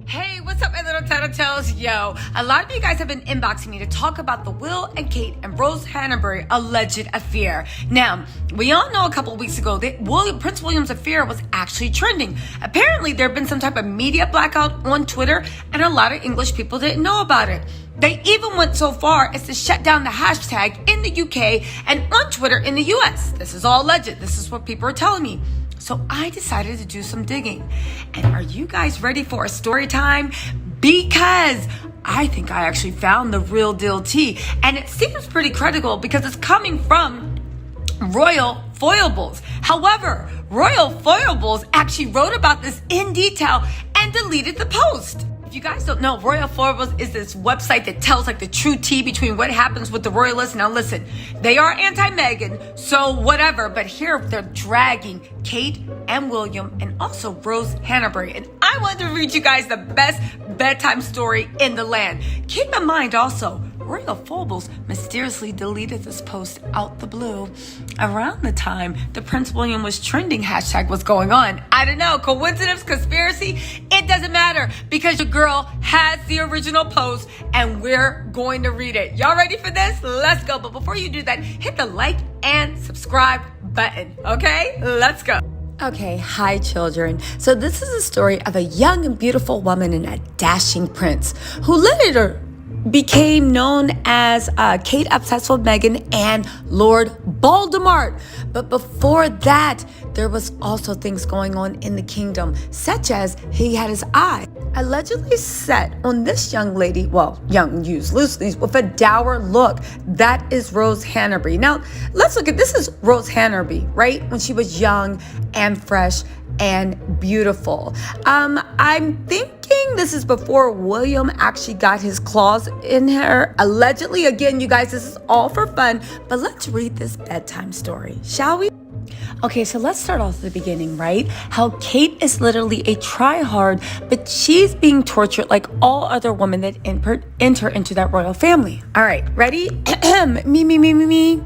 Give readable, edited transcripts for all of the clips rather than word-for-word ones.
Hey, what's up, my little Tattle Tells? Yo, a lot of you guys have been inboxing me to talk about the Will and Kate and Rose Hanbury alleged affair. Now, we all know a couple of weeks ago that Prince William's affair was actually trending. Apparently, there had been some type of media blackout on Twitter, and a lot of English people didn't know about it. They even went so far as to shut down the hashtag in the UK and on Twitter in the US. This is all alleged. This is what people are telling me. So I decided to do some digging. And are you guys ready for a story time? Because I think I actually found the real deal tea. And it seems pretty credible because it's coming from Royal Foibles. However, Royal Foibles actually wrote about this in detail and deleted the post. If you guys don't know, Royal Foibles is this website that tells like the true tea between what happens with the royalists. Now listen, they are anti-Meghan, so whatever, but here they're dragging Kate and William and also Rose Hanbury. And I wanted to read you guys the best bedtime story in the land. Keep in mind also, Royal Foibles mysteriously deleted this post out the blue around the time the Prince William was trending hashtag was going on. I don't know, coincidence, conspiracy, it doesn't matter because your girl has the original post and we're going to read it. Y'all ready for this? Let's go. But before you do that, hit the like and subscribe button, okay? Let's go. Okay, hi children. So this is a story of a young and beautiful woman and a dashing prince who later became known as Kate obsessed with Meghan and Lord Voldemort. But before that, there was also things going on in the kingdom, such as he had his eye allegedly set on this young lady, well, young used loosely, with a dour look. That is Rose Hanbury. Now, let's look at this is Rose Hanbury, right? When she was young and fresh and beautiful. I'm thinking this is before William actually got his claws in her. Allegedly, again, you guys, this is all for fun, but let's read this bedtime story, shall we? Okay, so let's start off at the beginning, right? How Kate is literally a try-hard, but she's being tortured like all other women that enter into that royal family. All right, ready? me.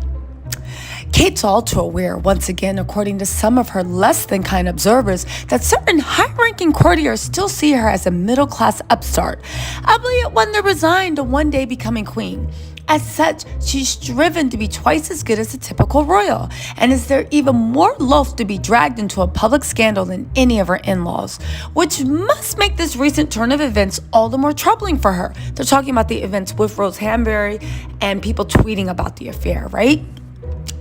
Kate's all too aware, once again, according to some of her less than kind observers, that certain high-ranking courtiers still see her as a middle-class upstart, albeit one that resigned to one day becoming queen. As such, she's driven to be twice as good as a typical royal, and is there even more loath to be dragged into a public scandal than any of her in-laws, which must make this recent turn of events all the more troubling for her. They're talking about the events with Rose Hanbury and people tweeting about the affair, right?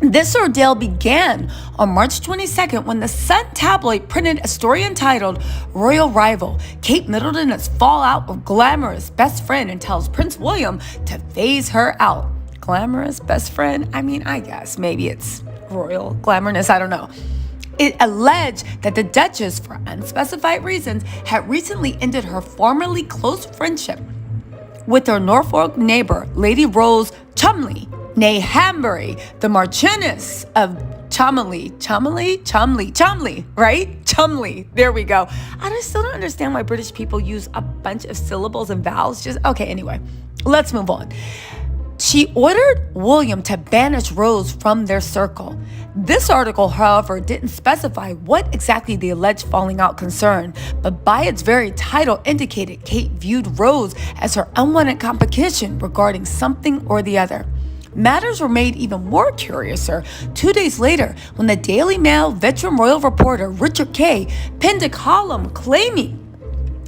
This ordeal began on March 22nd when the Sun tabloid printed a story entitled Royal Rival. Kate Middleton has fallout with glamorous best friend and tells Prince William to phase her out. Glamorous best friend? I mean, I guess maybe it's royal glamourness, I don't know. It alleged that the Duchess, for unspecified reasons, had recently ended her formerly close friendship with her Norfolk neighbor, Lady Rose Cholmondeley, née Hanbury, the Marchioness of Cholmondeley, right? Cholmondeley, there we go. I just still don't understand why British people use a bunch of syllables and vowels. Okay, anyway, let's move on. She ordered William to banish Rose from their circle. This article, however, didn't specify what exactly the alleged falling out concerned, but by its very title indicated Kate viewed Rose as her unwanted competition regarding something or the other. Matters were made even more curiouser 2 days later when the Daily Mail veteran royal reporter Richard Kay penned a column claiming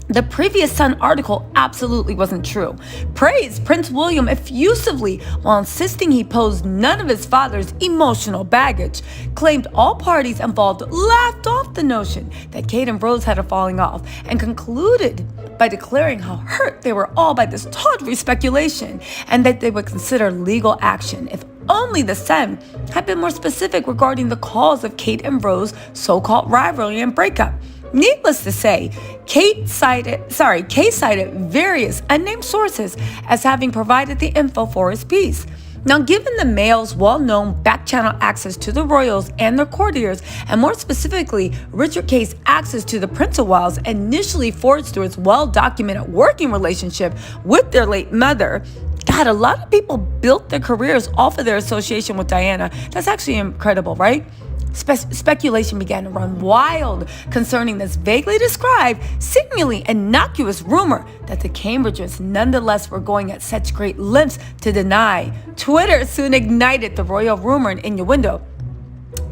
the previous Sun article absolutely wasn't true, praised Prince William effusively while insisting he posed none of his father's emotional baggage, claimed all parties involved laughed off the notion that Kate and Rose had a falling off, and concluded by declaring how hurt they were all by this tawdry speculation and that they would consider legal action if only the Sun had been more specific regarding the cause of Kate and Rose's so-called rivalry and breakup. Needless to say, Kay cited various unnamed sources as having provided the info for his piece. Now, given the Mail's well-known back-channel access to the royals and their courtiers, and more specifically, Richard Kay's access to the Prince of Wales, initially forged through its well-documented working relationship with their late mother, God, a lot of people built their careers off of their association with Diana. That's actually incredible, right? Speculation began to run wild concerning this vaguely described, seemingly innocuous rumor that the Cambridges nonetheless were going at such great lengths to deny. Twitter soon ignited the royal rumor and innuendo.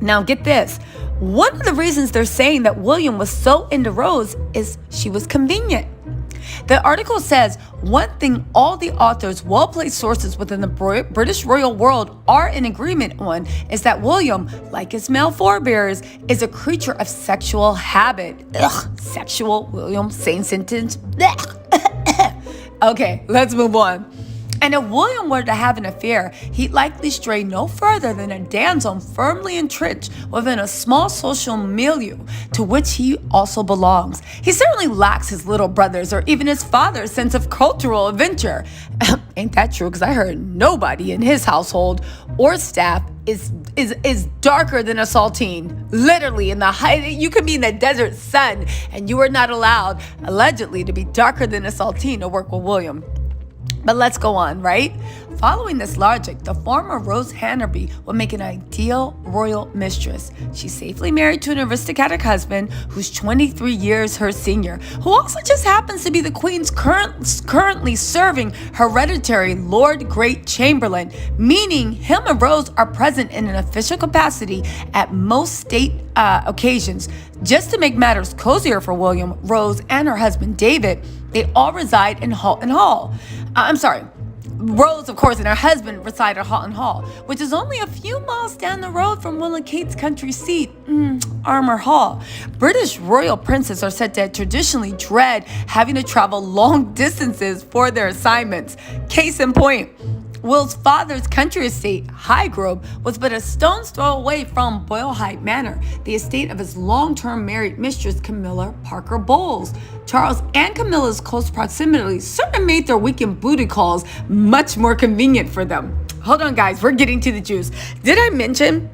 Now get this. One of the reasons they're saying that William was so into Rose is she was convenient. The article says, one thing all the authors, well-placed sources within the British royal world are in agreement on is that William, like his male forebears, is a creature of sexual habit. Sexual, William, same sentence. Okay, let's move on. And if William were to have an affair, he'd likely stray no further than a damsel firmly entrenched within a small social milieu to which he also belongs. He certainly lacks his little brothers or even his father's sense of cultural adventure. Ain't that true? Because I heard nobody in his household or staff is darker than a saltine. Literally, in the height, you could be in the desert sun and you are not allowed, allegedly, to be darker than a saltine to work with William. But let's go on, right? Following this logic, the former Rose Hanbury would make an ideal royal mistress. She's safely married to an aristocratic husband who's 23 years her senior, who also just happens to be the Queen's currently serving hereditary Lord Great Chamberlain, meaning him and Rose are present in an official capacity at most state occasions. Just to make matters cozier for William, Rose, and her husband David, they all reside in Halton Hall. Rose, of course, and her husband reside at Halton Hall, which is only a few miles down the road from Will and Kate's country seat, Armour Hall. British royal princes are said to traditionally dread having to travel long distances for their assignments. Case in point, Will's father's country estate, Highgrove, was but a stone's throw away from Boyle-Hyde Manor, the estate of his long-term married mistress, Camilla Parker Bowles. Charles and Camilla's close proximity certainly made their weekend booty calls much more convenient for them. Hold on, guys, we're getting to the juice. Did I mention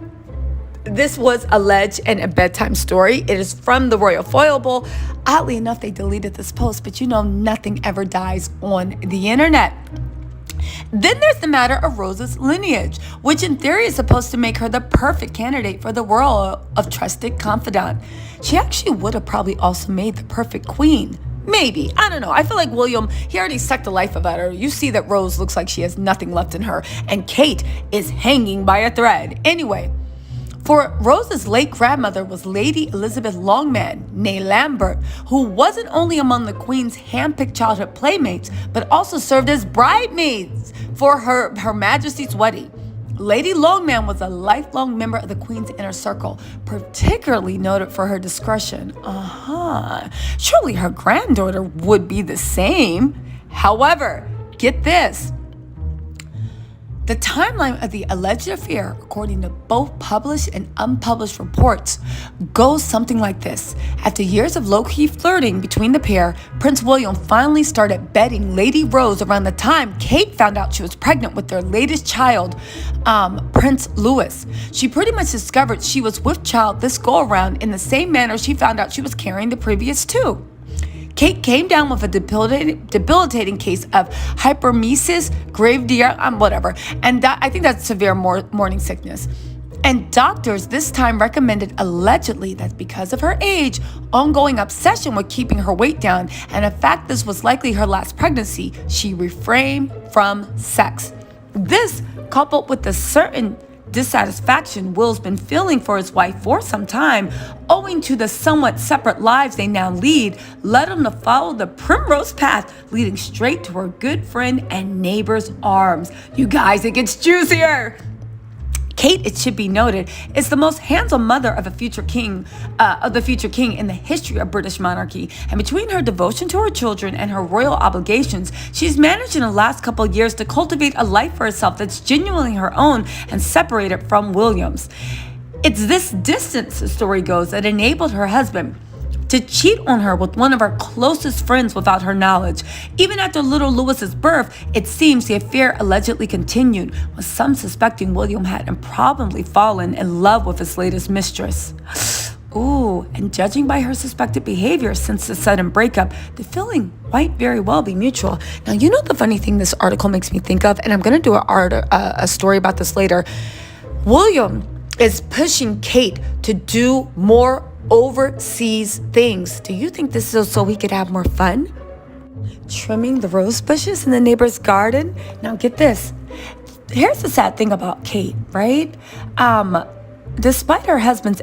this was alleged and a bedtime story? It is from the Royal Foible. Oddly enough, they deleted this post, but you know nothing ever dies on the internet. Then there's the matter of Rose's lineage, which in theory is supposed to make her the perfect candidate for the role of trusted confidant. She actually would have probably also made the perfect queen. Maybe. I don't know. I feel like William, he already sucked the life out of her. You see that Rose looks like she has nothing left in her, and Kate is hanging by a thread. Anyway, for Rose's late grandmother was Lady Elizabeth Longman, née Lambert, who wasn't only among the Queen's hand-picked childhood playmates, but also served as bridesmaids for her Majesty's wedding. Lady Longman was a lifelong member of the Queen's inner circle, particularly noted for her discretion. Surely her granddaughter would be the same. However, get this. The timeline of the alleged affair, according to both published and unpublished reports, goes something like this. After years of low-key flirting between the pair, Prince William finally started bedding Lady Rose around the time Kate found out she was pregnant with their latest child, Prince Louis. She pretty much discovered she was with child this go-around in the same manner she found out she was carrying the previous two. Kate came down with a debilitating case of hyperemesis, whatever, and I think that's severe morning sickness. And doctors this time recommended allegedly that because of her age, ongoing obsession with keeping her weight down, and the fact this was likely her last pregnancy, she refrained from sex. This, coupled with the certain dissatisfaction Will's been feeling for his wife for some time, owing to the somewhat separate lives they now lead, led him to follow the primrose path leading straight to her good friend and neighbor's arms. You guys, it gets juicier. Kate, it should be noted, is the most handsome mother of the future king in the history of British monarchy. And between her devotion to her children and her royal obligations, she's managed in the last couple of years to cultivate a life for herself that's genuinely her own and separated from William's. It's this distance, the story goes, that enabled her husband to cheat on her with one of her closest friends without her knowledge. Even after little Louis's birth, it seems the affair allegedly continued, with some suspecting William had improbably fallen in love with his latest mistress. Ooh, and judging by her suspected behavior since the sudden breakup, the feeling might very well be mutual. Now, you know the funny thing this article makes me think of, and I'm going to do a story about this later. William is pushing Kate to do more overseas things. Do you think this is so he could have more fun? Trimming the rose bushes in the neighbor's garden? Now get this. Here's the sad thing about Kate, right? Despite her husband's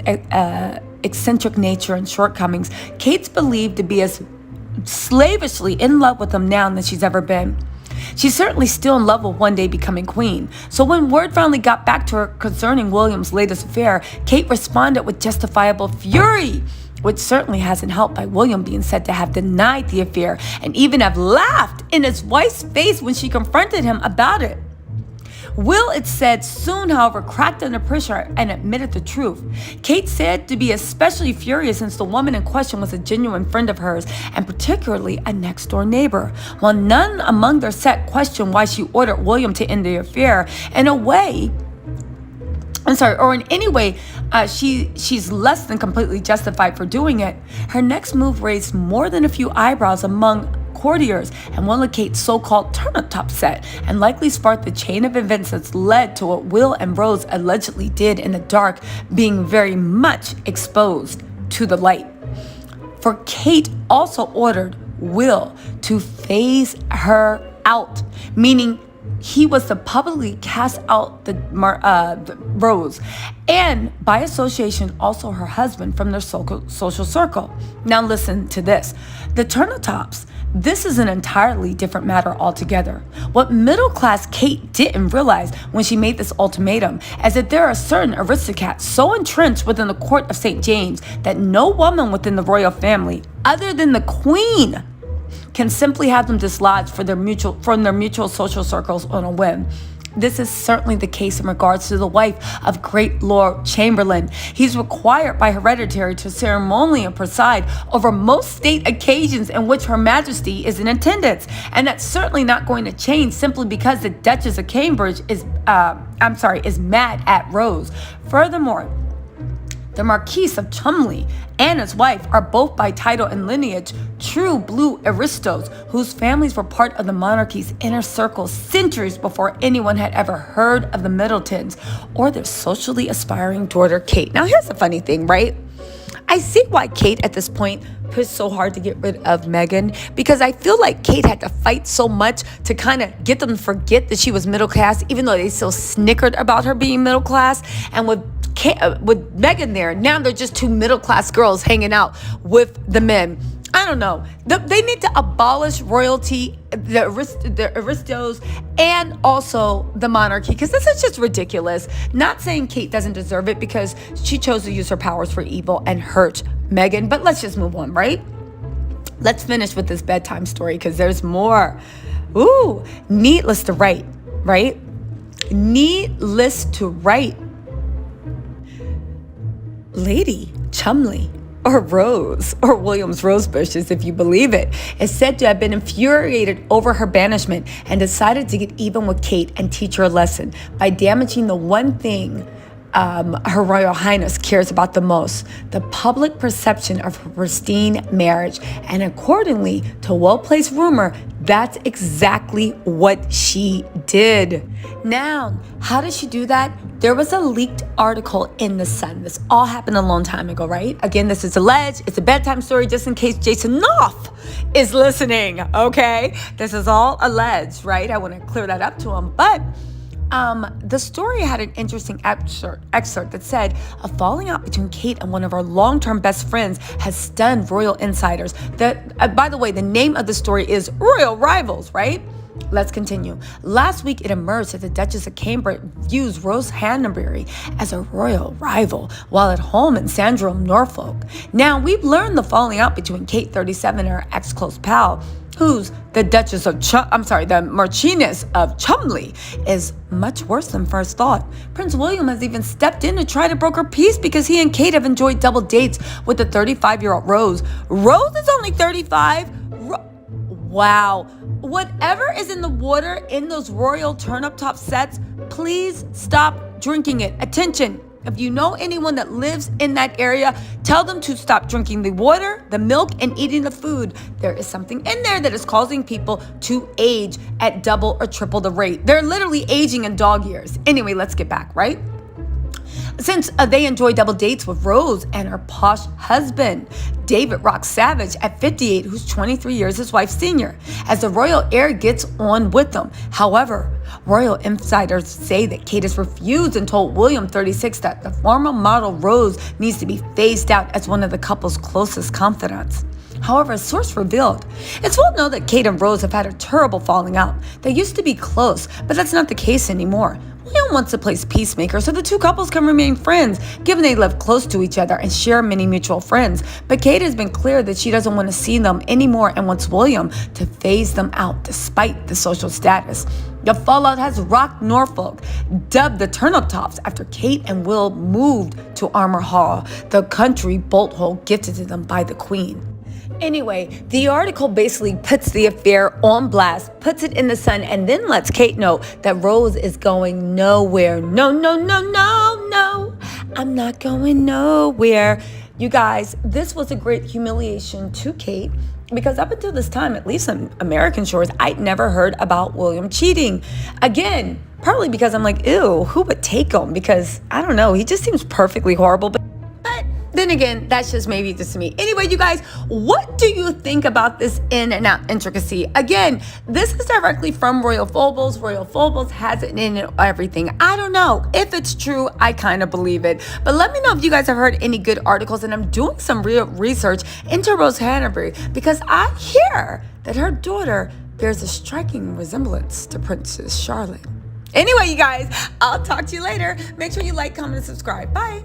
eccentric nature and shortcomings, Kate's believed to be as slavishly in love with him now than she's ever been. She's certainly still in love with one day becoming queen. So when word finally got back to her concerning William's latest affair, Kate responded with justifiable fury, which certainly hasn't helped by William being said to have denied the affair and even have laughed in his wife's face when she confronted him about it. Will, it said, soon, however, cracked under pressure and admitted the truth. Kate said to be especially furious since the woman in question was a genuine friend of hers and particularly a next-door neighbor. While none among their set questioned why she ordered William to end the affair, in any way, she's less than completely justified for doing it. Her next move raised more than a few eyebrows among courtiers and one of Kate's so-called turn-up-top set, and likely sparked the chain of events that's led to what Will and Rose allegedly did in the dark being very much exposed to the light. For Kate also ordered Will to phase her out, meaning he was to publicly cast out the Rose, and by association also her husband from their social circle. Now listen to this. The turn-up-tops. This is an entirely different matter altogether. What middle-class Kate didn't realize when she made this ultimatum is that there are certain aristocrats so entrenched within the court of St. James that no woman within the royal family, other than the queen, can simply have them dislodged from their mutual social circles on a whim. This is certainly the case in regards to the wife of great Lord Chamberlain. He's required by hereditary to ceremonially preside over most state occasions in which Her Majesty is in attendance, and that's certainly not going to change simply because the Duchess of Cambridge is mad at Rose. Furthermore, the Marquis of Cholmondeley and his wife are both by title and lineage true blue aristos whose families were part of the monarchy's inner circle centuries before anyone had ever heard of the Middletons or their socially aspiring daughter Kate. Now here's the funny thing, right? I see why Kate at this point pushed so hard to get rid of Meghan, because I feel like Kate had to fight so much to kind of get them to forget that she was middle class, even though they still snickered about her being middle class. And with Meghan there, now they're just two middle-class girls hanging out with the men. I don't know. They need to abolish royalty, the aristos, and also the monarchy, because this is just ridiculous. Not saying Kate doesn't deserve it because she chose to use her powers for evil and hurt Meghan, but let's just move on, right? Let's finish with this bedtime story because there's more. Ooh, needless to write, right? Needless to write. Lady Cholmondeley, or Rose, or William's rose bushes, if you believe it, is said to have been infuriated over her banishment and decided to get even with Kate and teach her a lesson by damaging the one thing Her Royal Highness cares about the most, the public perception of her pristine marriage. And accordingly to well-placed rumor, that's exactly what she did. Now, how did she do that? There was a leaked article in The Sun. This all happened a long time ago, right? Again, this is alleged. It's a bedtime story just in case Jason Knopf is listening, okay? This is all alleged, right? I want to clear that up to him. But the story had an interesting excerpt that said a falling out between Kate and one of her long-term best friends has stunned royal insiders. By the way, the name of the story is Royal Rivals, right? Let's continue. Last week, it emerged that the Duchess of Cambridge views Rose Hanbury as a royal rival while at home in Sandringham, Norfolk. Now, we've learned the falling out between Kate, 37, and her ex-close pal, who's the the Marchioness of Cholmondeley, is much worse than first thought. Prince William has even stepped in to try to broker peace because he and Kate have enjoyed double dates with the 35-year-old Rose. Rose is only 35? Wow. Whatever is in the water in those royal turn-up-top sets, please stop drinking it. Attention. If you know anyone that lives in that area, tell them to stop drinking the water, the milk, and eating the food. There is something in there that is causing people to age at double or triple the rate. They're literally aging in dog years. Anyway, let's get back, right? since they enjoy double dates with Rose and her posh husband, David Rock Savage, at 58, who's 23 years his wife's senior, as the royal heir gets on with them. However, royal insiders say that Kate has refused and told William, 36, that the former model Rose needs to be phased out as one of the couple's closest confidants. However, a source revealed, it's well known that Kate and Rose have had a terrible falling out. They used to be close, but that's not the case anymore. William wants to play peacemaker so the two couples can remain friends, given they live close to each other and share many mutual friends. But Kate has been clear that she doesn't want to see them anymore and wants William to phase them out despite the social status. The fallout has rocked Norfolk, dubbed the Turnip Tops after Kate and Will moved to Armour Hall, the country bolt hole gifted to them by the Queen. Anyway, the article basically puts the affair on blast, puts it in the sun, and then lets Kate know that Rose is going nowhere. No, I'm not going nowhere. You guys, this was a great humiliation to Kate, because up until this time, at least on American shores, I'd never heard about William cheating. Again, partly because I'm like, ew, who would take him? Because, I don't know, he just seems perfectly horrible. But then again, that's just maybe just me. Anyway, you guys, what do you think about this in and out intricacy? Again, this is directly from Royal Foibles. Royal Foibles has it in everything. I don't know. If it's true, I kind of believe it. But let me know if you guys have heard any good articles. And I'm doing some real research into Rose Hanbury, because I hear that her daughter bears a striking resemblance to Princess Charlotte. Anyway, you guys, I'll talk to you later. Make sure you like, comment, and subscribe. Bye.